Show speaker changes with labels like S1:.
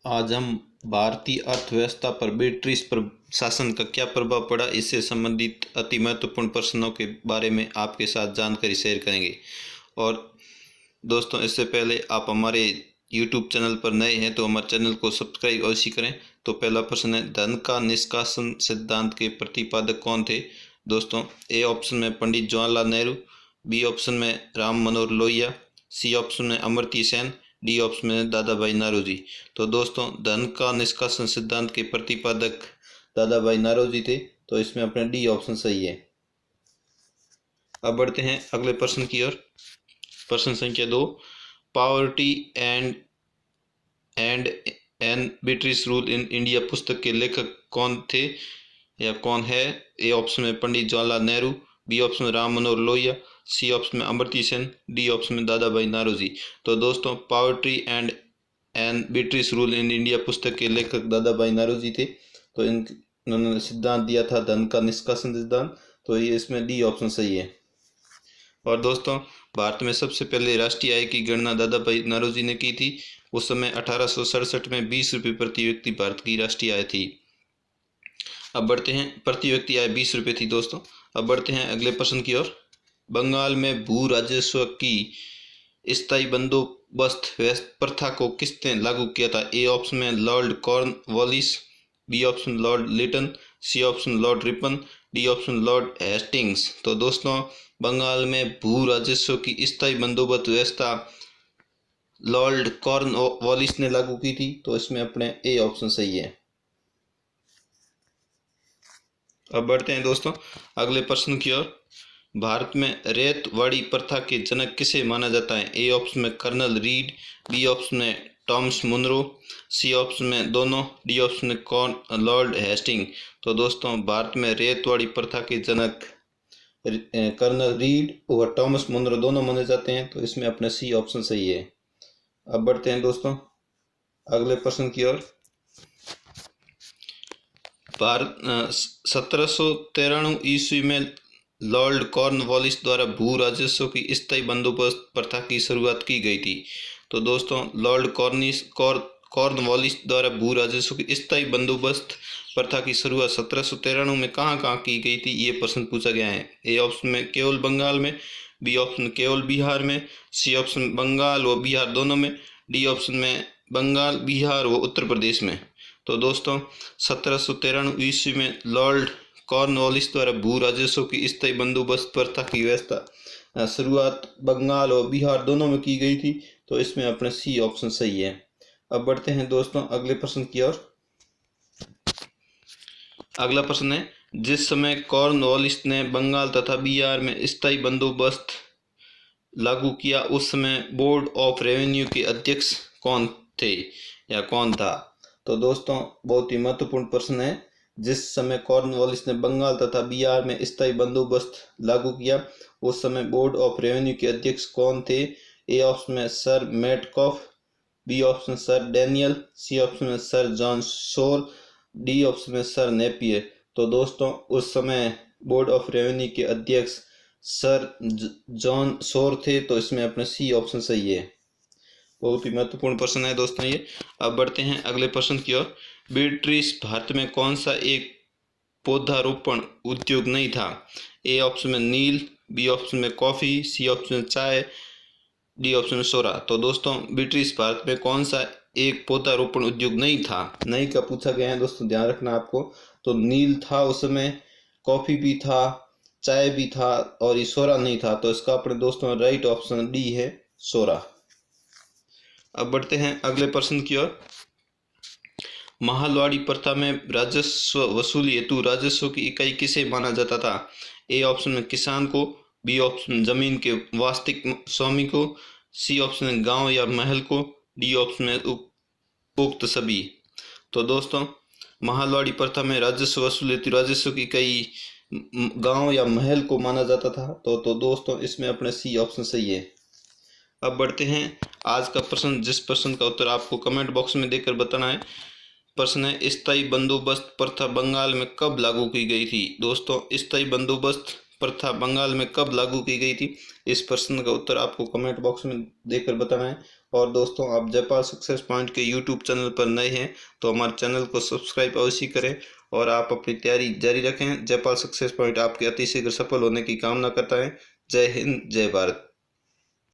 S1: आज हम भारतीय अर्थव्यवस्था पर ब्रिटिश शासन का क्या प्रभाव पड़ा, इससे संबंधित अति महत्वपूर्ण प्रश्नों के बारे में आपके साथ जानकारी शेयर करेंगे। और दोस्तों, इससे पहले आप हमारे YouTube चैनल पर नए हैं तो हमारे चैनल को सब्सक्राइब अवश्य करें। तो पहला प्रश्न है, धन का निष्कासन सिद्धांत के प्रतिपादक कौन थे? दोस्तों, ए ऑप्शन में पंडित जवाहरलाल नेहरू, बी ऑप्शन में राम मनोहर लोहिया, सी ऑप्शन में अमर्त्य सेन, डी ऑप्शन में दादा भाई नौरोजी। तो दोस्तों, धन का निष्कासन सिद्धांत के प्रतिपादक दादा भाई नौरोजी थे, तो इसमें अपना डी ऑप्शन सही है। अब बढ़ते हैं अगले प्रश्न की ओर। प्रश्न संख्या 2, poverty and un British rule in India पुस्तक के लेखक कौन थे या कौन है? ए ऑप्शन में पंडित जवाहरलाल नेहरू, बी ऑप्शन में राम मनोहर लोहिया, सी ऑप्शन में अमर्त्य सेन, डी ऑप्शन में दादा भाई नौरोजी। तो दोस्तों, poverty and un British rule in India पुस्तक के लेखक दादा भाई नौरोजी थे। तो इन्होंने सिद्धांत दिया था धन का निष्कासन सिद्धांत, तो ये इसमें डी ऑप्शन सही है। और दोस्तों, भारत में सबसे पहले राष्ट्रीय आय की गणना दादा भाई नौरोजी ने की थी। उस समय 1867 में 20 रुपये प्रति व्यक्ति भारत की राष्ट्रीय आय थी। अब बढ़ते हैं, प्रति व्यक्ति आय 20 रुपये थी दोस्तों। अब बढ़ते हैं अगले प्रश्न की ओर। बंगाल में भू राजस्व की स्थायी बंदोबस्त प्रथा को किसने लागू किया था? ए ऑप्शन में Lord Cornwallis, B option Lord Lytton, C option Lord Ripon, D option Lord Hastings. तो दोस्तों, बंगाल में भू राजस्व की स्थायी बंदोबस्त व्यवस्था लॉर्ड कॉर्नवालिस ने लागू की थी, तो इसमें अपने ए ऑप्शन सही है। अब बढ़ते हैं दोस्तों अगले प्रश्न की ओर। भारत में रेतवाड़ी प्रथा के जनक किसे माना जाता है? ए ऑप्शन में कर्नल रीड, बी ऑप्शन में टॉमस मुनरो, सी ऑप्शन में दोनों, डी ऑप्शन में लॉर्ड हेस्टिंग। तो दोस्तों, भारत में रेतवाड़ी प्रथा के जनक कर्नल रीड और टॉमस मुनरो दोनों माने जाते हैं, तो इसमें अपना सी ऑप्शन सही है। अब बढ़ते हैं दोस्तों अगले प्रश्न की ओर। भारत 1793 ईस्वी में लॉर्ड कॉर्नवालिस द्वारा भू राजस्व की स्थायी बंदोबस्त प्रथा की शुरुआत की गई थी। तो दोस्तों, लॉर्ड कॉर्नवालिस द्वारा भू राजस्व की स्थायी बंदोबस्त प्रथा की शुरुआत 1793 में कहाँ की गई थी, ये प्रश्न पूछा गया है। ए ऑप्शन में केवल बंगाल में, बी ऑप्शन केवल बिहार में, सी ऑप्शन बंगाल व बिहार दोनों में, डी ऑप्शन में बंगाल, बिहार व उत्तर प्रदेश में। तो दोस्तों, 1793 ईस्वी में लॉर्ड कॉर्नवालिस द्वारा भू राजस्व की स्थायी बंदोबस्त प्रथा की व्यवस्था शुरुआत बंगाल और बिहार दोनों में की गई थी, तो इसमें अपने सी ऑप्शन सही है। अब बढ़ते हैं दोस्तों अगले प्रश्न की ओर। अगला प्रश्न है, जिस समय कॉर्नवालिस ने बंगाल तथा बिहार में स्थायी बंदोबस्त लागू किया, उस समय बोर्ड ऑफ रेवेन्यू के अध्यक्ष कौन थे या कौन था? तो दोस्तों, बहुत ही महत्वपूर्ण प्रश्न है। जिस समय कॉर्नवालिस ने बंगाल तथा बिहार में स्थायी बंदोबस्त लागू किया, उस समय बोर्ड ऑफ रेवेन्यू के अध्यक्ष कौन थे? ए ऑप्शन में sir Metcalfe, B option sir Daniel, C option में sir John Shore, D option में सर नेपियर। तो दोस्तों, उस समय बोर्ड ऑफ रेवेन्यू के अध्यक्ष सर जॉन शोर थे, तो इसमें अपना सी ऑप्शन सही है। बहुत ही महत्वपूर्ण प्रश्न है दोस्तों ये। अब बढ़ते हैं अगले प्रश्न की ओर। ब्रिटिश भारत में कौन सा एक पौधारोपण उद्योग नहीं था? ए ऑप्शन में नील, बी ऑप्शन में कॉफी, सी ऑप्शन में चाय, डी ऑप्शन में सोरा। तो दोस्तों, ब्रिटिश भारत में कौन सा एक पौधारोपण उद्योग नहीं था? नहीं का पूछा गया है दोस्तों, ध्यान रखना आपको। तो नील था उस समय, कॉफी भी था, चाय भी था, और ये सोरा नहीं था। तो इसका अपने दोस्तों राइट ऑप्शन डी है, सोरा। अब बढ़ते हैं अगले प्रश्न की ओर। महालवाड़ी प्रथा में राजस्व वसूली हेतु राजस्व की इकाई किसे माना जाता था? ए ऑप्शन में किसान को, बी ऑप्शन जमीन के वास्तविक स्वामी को, सी ऑप्शन में गांव या महल को, डी ऑप्शन में उक्त सभी। तो दोस्तों, महालवाड़ी प्रथा में राजस्व वसूली हेतु राजस्व की इकाई गांव या महल को माना जाता था। तो दोस्तों, इसमें अपने सी ऑप्शन सही है। अब बढ़ते हैं आज का प्रश्न, जिस प्रश्न का उत्तर आपको कमेंट बॉक्स में देकर बताना है। प्रश्न है, स्थायी बंदोबस्त प्रथा बंगाल में कब लागू की गई थी? दोस्तों, स्थायी बंदोबस्त प्रथा बंगाल में कब लागू की गई थी? इस प्रश्न का उत्तर आपको कमेंट बॉक्स में देकर बताना है। और दोस्तों, आप जयपाल सक्सेस पॉइंट के यूट्यूब चैनल पर नए हैं तो हमारे चैनल को सब्सक्राइब अवश्य करें और आप अपनी तैयारी जारी रखें। जयपाल सक्सेस पॉइंट आपके अतिशीघ्र सफल होने की कामना करता है। जय हिंद, जय भारत।